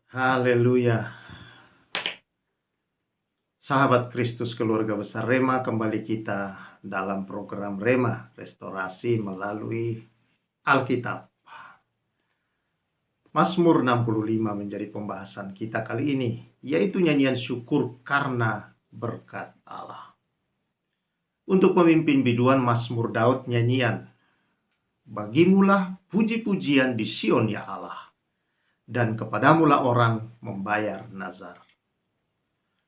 Haleluya. Sahabat Kristus keluarga besar Rema, kembali kita dalam program Rema Restorasi melalui Alkitab. Mazmur 65 menjadi pembahasan kita kali ini, yaitu nyanyian syukur karena berkat Allah. Untuk memimpin biduan Mazmur Daud nyanyian, bagimulah puji-pujian di Sion ya Allah, dan kepadamulah orang membayar nazar.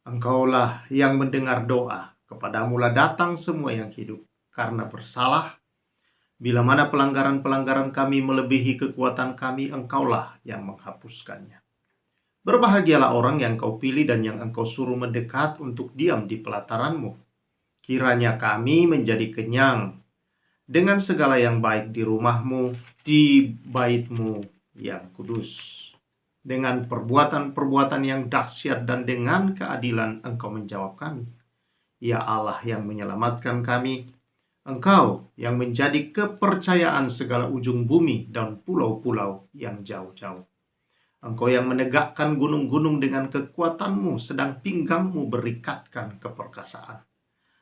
Engkaulah yang mendengar doa, kepadamulah datang semua yang hidup. Karena bersalah, bila mana pelanggaran-pelanggaran kami melebihi kekuatan kami, engkaulah yang menghapuskannya. Berbahagialah orang yang kau pilih dan yang engkau suruh mendekat untuk diam di pelataranmu. Kiranya kami menjadi kenyang dengan segala yang baik di rumahmu, di baitmu yang kudus. Dengan perbuatan-perbuatan yang dahsyat dan dengan keadilan engkau menjawab kami. Ya Allah yang menyelamatkan kami, engkau yang menjadi kepercayaan segala ujung bumi dan pulau-pulau yang jauh-jauh. Engkau yang menegakkan gunung-gunung dengan kekuatanmu, sedang pinggangmu berikatkan keperkasaan.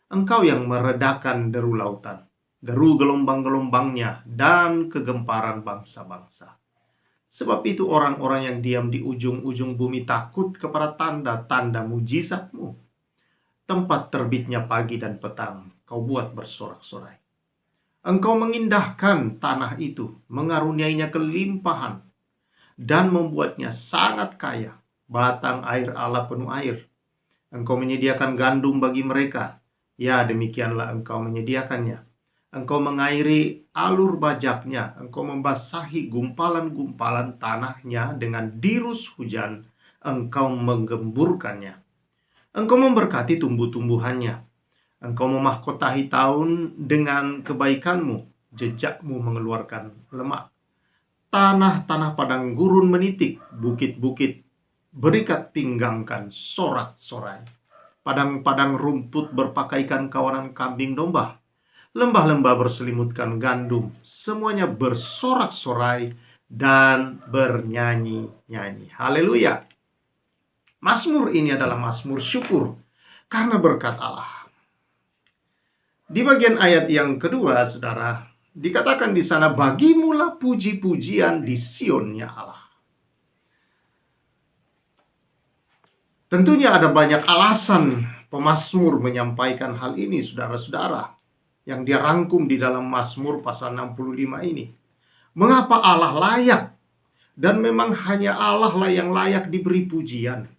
Engkau yang meredakan deru lautan, deru gelombang-gelombangnya, dan kegemparan bangsa-bangsa. Sebab itu orang-orang yang diam di ujung-ujung bumi takut kepada tanda-tanda mujizatmu. Tempat terbitnya pagi dan petang, kau buat bersorak-sorai. Engkau mengindahkan tanah itu, mengaruniainya kelimpahan, dan membuatnya sangat kaya. Batang air Allah penuh air. Engkau menyediakan gandum bagi mereka. Ya, demikianlah engkau menyediakannya. Engkau mengairi alur bajaknya, engkau membasahi gumpalan-gumpalan tanahnya dengan dirus hujan, engkau menggemburkannya. Engkau memberkati tumbuh-tumbuhannya, engkau memahkotahi tahun dengan kebaikanmu, jejakmu mengeluarkan lemak. Tanah-tanah padang gurun menitik, bukit-bukit berikat pinggangkan sorak-sorai. Padang-padang rumput berpakaikan kawanan kambing domba. Lembah-lembah berselimutkan gandum, semuanya bersorak-sorai dan bernyanyi-nyanyi. Haleluya. Mazmur ini adalah mazmur syukur karena berkat Allah. Di bagian ayat yang kedua, saudara, dikatakan di sana, bagimulah puji-pujian di Sion-nya Allah. Tentunya ada banyak alasan pemazmur menyampaikan hal ini, saudara-saudara, yang dia rangkum di dalam Mazmur pasal 65 ini. Mengapa Allah layak? Dan memang hanya Allah lah yang layak diberi pujian.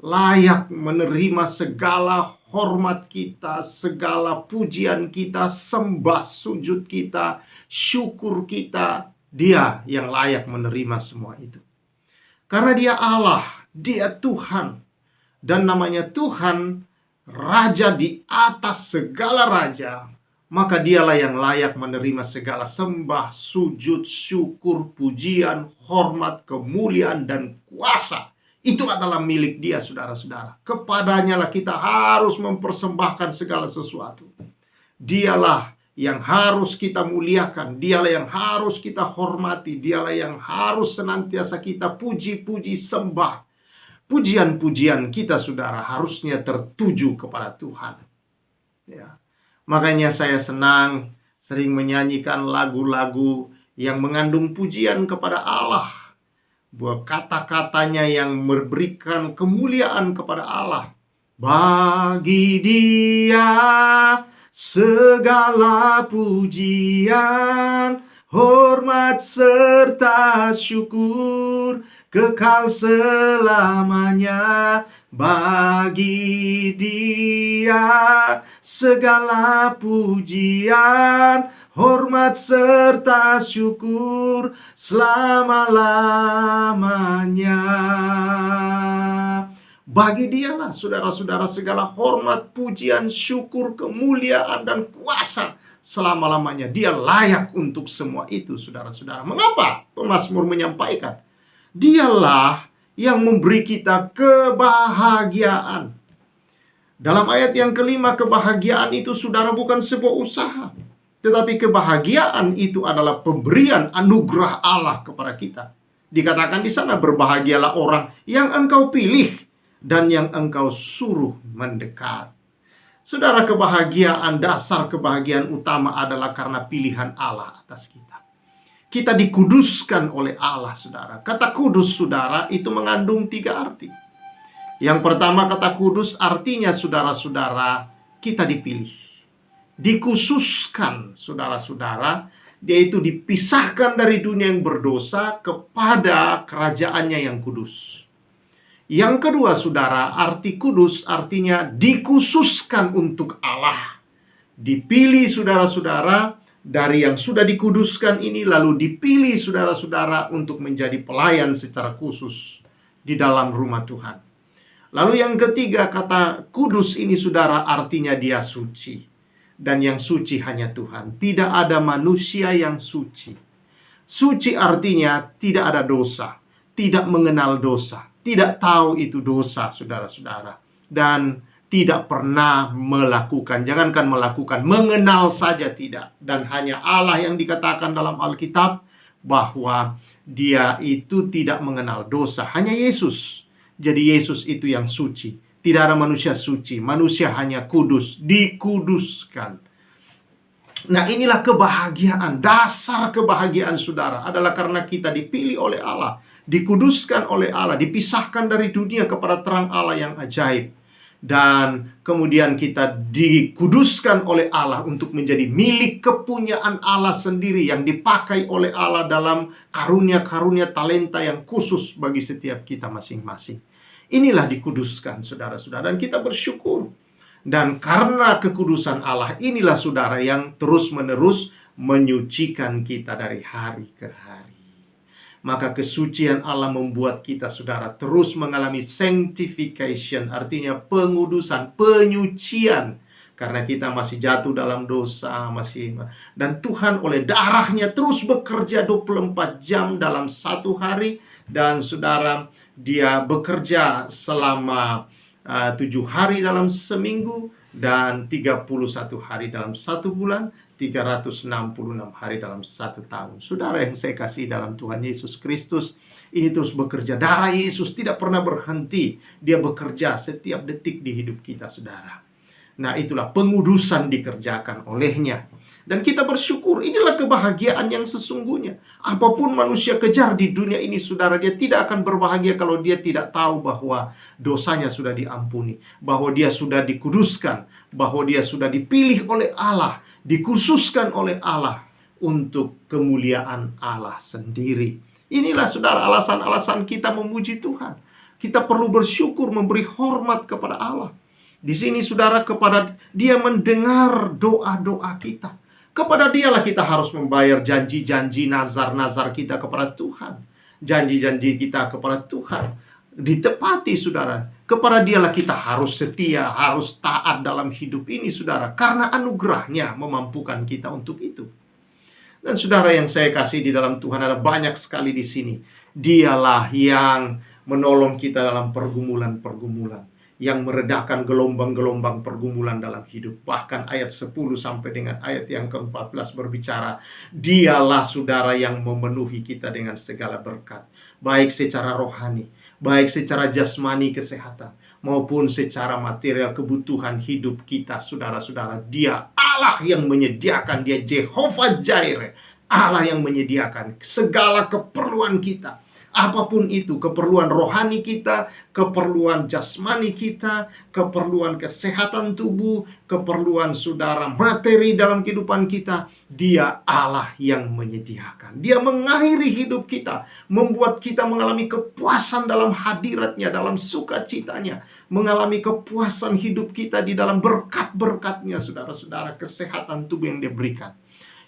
Layak menerima segala hormat kita, segala pujian kita, sembah sujud kita, syukur kita. Dia yang layak menerima semua itu. Karena dia Allah, dia Tuhan. Dan namanya Tuhan, Raja di atas segala raja. Maka dialah yang layak menerima segala sembah, sujud, syukur, pujian, hormat, kemuliaan, dan kuasa. Itu adalah milik dia, saudara-saudara. Kepadanya lah kita harus mempersembahkan segala sesuatu. Dialah yang harus kita muliakan. Dialah yang harus kita hormati. Dialah yang harus senantiasa kita puji-puji sembah. Pujian-pujian kita, saudara, harusnya tertuju kepada Tuhan. Ya. Makanya saya senang sering menyanyikan lagu-lagu yang mengandung pujian kepada Allah. Buat kata-katanya yang memberikan kemuliaan kepada Allah. Bagi dia segala pujian, hormat serta syukur kekal selamanya. Bagi dia segala pujian, hormat serta syukur selama-lamanya. Bagi dialah, saudara-saudara, segala hormat, pujian, syukur, kemuliaan, dan kuasa selama-lamanya. Dia layak untuk semua itu, saudara-saudara. Mengapa pemazmur menyampaikan? Dialah yang memberi kita kebahagiaan. Dalam ayat yang kelima, kebahagiaan itu, saudara, bukan sebuah usaha. Tetapi kebahagiaan itu adalah pemberian anugerah Allah kepada kita. Dikatakan di sana, berbahagialah orang yang engkau pilih dan yang engkau suruh mendekat. Saudara, kebahagiaan, dasar kebahagiaan utama adalah karena pilihan Allah atas kita. Kita dikuduskan oleh Allah, saudara. Kata kudus, saudara, itu mengandung 3 arti. Yang pertama, kata kudus artinya, saudara-saudara, kita dipilih, dikhususkan, saudara-saudara, yaitu dipisahkan dari dunia yang berdosa kepada kerajaannya yang kudus. Yang kedua, saudara, arti kudus artinya dikhususkan untuk Allah. Dipilih, saudara-saudara, dari yang sudah dikuduskan ini, lalu dipilih, saudara-saudara, untuk menjadi pelayan secara khusus di dalam rumah Tuhan. Lalu yang ketiga, kata kudus ini, saudara, artinya dia suci. Dan yang suci hanya Tuhan. Tidak ada manusia yang suci. Suci artinya tidak ada dosa, tidak mengenal dosa, tidak tahu itu dosa, saudara-saudara, dan tidak pernah melakukan. Jangankan melakukan, mengenal saja tidak. Dan hanya Allah yang dikatakan dalam Alkitab bahwa dia itu tidak mengenal dosa. Hanya Yesus. Jadi Yesus itu yang suci. Tidak ada manusia suci, manusia hanya kudus, dikuduskan. Nah, inilah kebahagiaan, dasar kebahagiaan, saudara, adalah karena kita dipilih oleh Allah, dikuduskan oleh Allah, dipisahkan dari dunia kepada terang Allah yang ajaib. Dan kemudian kita dikuduskan oleh Allah untuk menjadi milik kepunyaan Allah sendiri, yang dipakai oleh Allah dalam karunia-karunia talenta yang khusus bagi setiap kita masing-masing. Inilah dikuduskan, saudara-saudara, dan kita bersyukur. Dan karena kekudusan Allah inilah, saudara, yang terus-menerus menyucikan kita dari hari ke hari. Maka kesucian Allah membuat kita, saudara, terus mengalami sanctification, artinya pengudusan, penyucian. Karena kita masih jatuh dalam dosa, dan Tuhan oleh darahnya terus bekerja 24 jam dalam satu hari. Dan saudara, dia bekerja selama 7 hari dalam seminggu, dan 31 hari dalam 1 bulan, 366 hari dalam 1 tahun. Saudara yang saya kasih dalam Tuhan Yesus Kristus, ini terus bekerja. Darah Yesus tidak pernah berhenti. Dia bekerja setiap detik di hidup kita, saudara. Nah, itulah pengudusan dikerjakan olehnya. Dan kita bersyukur, inilah kebahagiaan yang sesungguhnya. Apapun manusia kejar di dunia ini, saudara, dia tidak akan berbahagia kalau dia tidak tahu bahwa dosanya sudah diampuni, bahwa dia sudah dikuduskan, bahwa dia sudah dipilih oleh Allah, dikhususkan oleh Allah untuk kemuliaan Allah sendiri. Inilah, saudara, alasan-alasan kita memuji Tuhan. Kita perlu bersyukur, memberi hormat kepada Allah. Di sini, saudara, kepada Dia mendengar doa-doa kita. Kepada Dialah kita harus membayar janji-janji, nazar-nazar kita kepada Tuhan. Janji-janji kita kepada Tuhan ditepati, saudara. Kepada Dialah kita harus setia, harus taat dalam hidup ini, saudara. Karena anugerahnya memampukan kita untuk itu. Dan saudara yang saya kasih di dalam Tuhan, ada banyak sekali di sini. Dialah yang menolong kita dalam pergumulan-pergumulan, yang meredakan gelombang-gelombang pergumulan dalam hidup. Bahkan ayat 10 sampai dengan ayat yang ke-14 berbicara, Dialah, saudara, yang memenuhi kita dengan segala berkat, baik secara rohani, baik secara jasmani kesehatan, maupun secara material kebutuhan hidup kita, saudara-saudara. Dia Allah yang menyediakan, Dia Jehovah Jireh, Allah yang menyediakan segala keperluan kita. Apapun itu, keperluan rohani kita, keperluan jasmani kita, keperluan kesehatan tubuh, keperluan, saudara, materi dalam kehidupan kita, Dia Allah yang menyediakan. Dia mengakhiri hidup kita, membuat kita mengalami kepuasan dalam hadirat-Nya, dalam sukacitanya, mengalami kepuasan hidup kita di dalam berkat-berkat-Nya, saudara-saudara, kesehatan tubuh yang Dia berikan.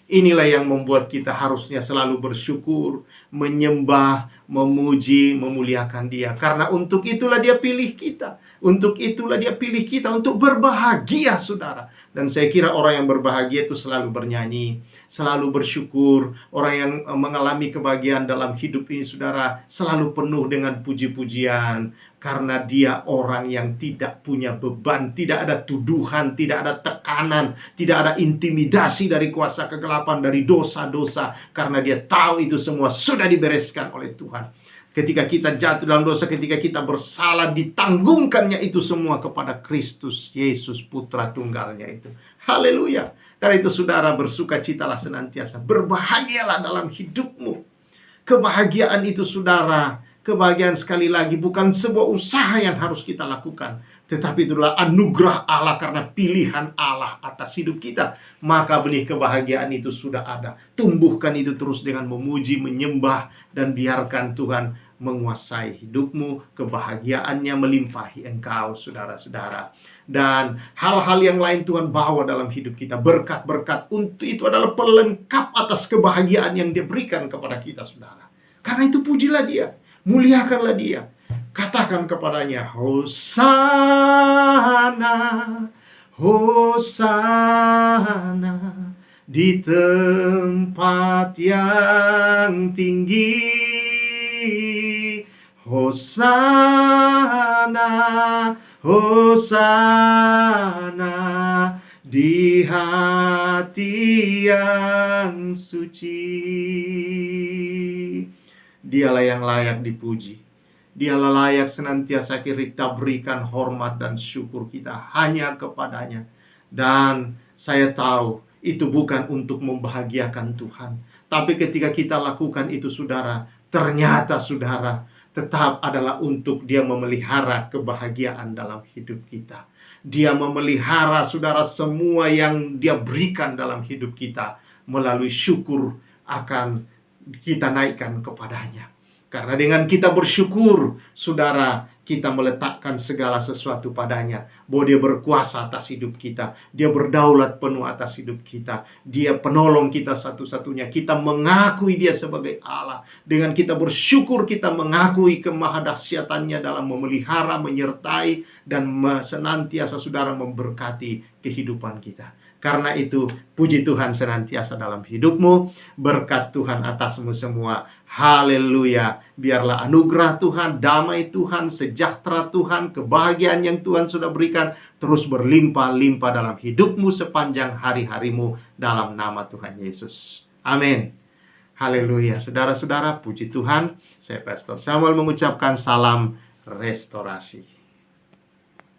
Inilah yang membuat kita harusnya selalu bersyukur, menyembah, memuji, memuliakan Dia. Karena untuk itulah Dia pilih kita. Untuk itulah Dia pilih kita untuk berbahagia, saudara. Dan saya kira orang yang berbahagia itu selalu bernyanyi, selalu bersyukur. Orang yang mengalami kebahagiaan dalam hidup ini, saudara, selalu penuh dengan puji-pujian. Karena dia orang yang tidak punya beban, tidak ada tuduhan, tidak ada tekanan, tidak ada intimidasi dari kuasa kegelapan, dari dosa-dosa. Karena dia tahu itu semua sudah dibereskan oleh Tuhan. Ketika kita jatuh dalam dosa, ketika kita bersalah, ditanggungkannya itu semua kepada Kristus Yesus, Putra Tunggalnya itu. Haleluya. Karena itu saudara, bersukacitalah senantiasa, berbahagialah dalam hidupmu. Kebahagiaan itu saudara, kebahagiaan sekali lagi bukan sebuah usaha yang harus kita lakukan, tetapi itulah anugerah Allah karena pilihan Allah atas hidup kita. Maka benih kebahagiaan itu sudah ada. Tumbuhkan itu terus dengan memuji, menyembah, dan biarkan Tuhan menguasai hidupmu. Kebahagiaannya melimpahi engkau, saudara-saudara. Dan hal-hal yang lain Tuhan bawa dalam hidup kita. Berkat-berkat untuk itu adalah pelengkap atas kebahagiaan yang Dia berikan kepada kita, saudara. Karena itu pujilah Dia, muliakanlah Dia. Katakan kepadanya, Hosana, Hosana di tempat yang tinggi. Hosana, Hosana di hati yang suci. Dialah yang layak dipuji. Dialah layak senantiasa kita berikan hormat dan syukur kita hanya kepadanya. Dan saya tahu itu bukan untuk membahagiakan Tuhan, tapi ketika kita lakukan itu, saudara, ternyata saudara tetap adalah untuk Dia memelihara kebahagiaan dalam hidup kita. Dia memelihara, saudara, semua yang Dia berikan dalam hidup kita melalui syukur akan kita naikkan kepadanya. Karena dengan kita bersyukur, saudara, kita meletakkan segala sesuatu padanya. Bahwa Dia berkuasa atas hidup kita. Dia berdaulat penuh atas hidup kita. Dia penolong kita satu-satunya. Kita mengakui Dia sebagai Allah. Dengan kita bersyukur, kita mengakui kemahadahsyatannya dalam memelihara, menyertai, dan senantiasa saudara memberkati kehidupan kita. Karena itu, puji Tuhan senantiasa dalam hidupmu. Berkat Tuhan atasmu semua. Haleluya. Biarlah anugerah Tuhan, damai Tuhan, sejahtera Tuhan, kebahagiaan yang Tuhan sudah berikan terus berlimpah-limpah dalam hidupmu sepanjang hari-harimu dalam nama Tuhan Yesus. Amin. Haleluya. Saudara-saudara, puji Tuhan. Saya Pastor Samuel mengucapkan salam restorasi.